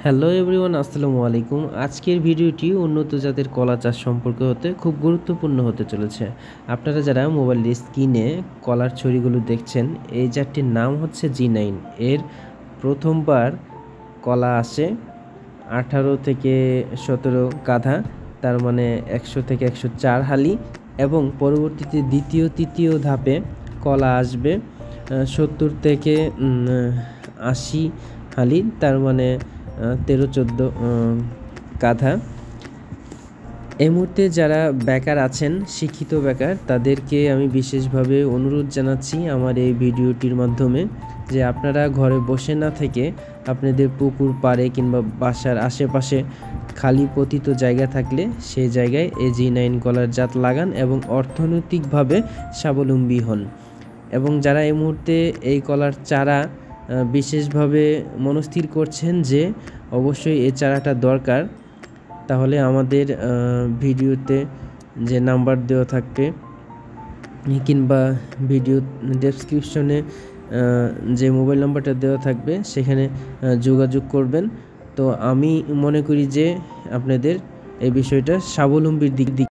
Hello everyone, আসসালামু আলাইকুম। আজকের ভিডিওটি উন্নত জাতের কলা চাষ সম্পর্কে হতে খুব গুরুত্বপূর্ণ হতে চলেছে। আপনারা যারা মোবাইলের স্ক্রিনে কলার ছড়িগুলো দেখছেন, এই জাতটির নাম হচ্ছে G9। এর প্রথমবার কলা আসে 18 থেকে 17 গাধা, তার মানে 100 থেকে 104 হালি, এবং পরবর্তীতে দ্বিতীয় তৃতীয় ধাপে কলা আসবে 70 থেকে 80 হালি, তার মানে 13-14 গাধা। এই মুহূর্তে যারা বেকার আছেন, শিক্ষিত বেকার, তাদেরকে আমি বিশেষভাবে অনুরোধ জানাচ্ছি আমার এই ভিডিওটির মাধ্যমে যে আপনারা ঘরে বসে না থেকে আপনাদের পুকুর পাড়ে কিংবা বাসার আশেপাশে খালি পতিত জায়গা থাকলে সেই জায়গায় এই G9 কলার জাত লাগান এবং অর্থনৈতিকভাবে স্বাবলম্বী হন। এবং যারা এই মুহূর্তে এই কলার চারা বিশেষভাবে মনস্থির করছেন যে অবশ্যই এই চারাটা দরকার, তাহলে আমাদের ভিডিওতে যে নাম্বার দেওয়া থাকবে কিংবা ভিডিও ডেসক্রিপশনে যে মোবাইল নাম্বারটা দেওয়া থাকবে সেখানে যোগাযোগ করবেন। তো আমি মনে করি যে আপনাদের এই বিষয়টা স্বাবলম্বীর দিক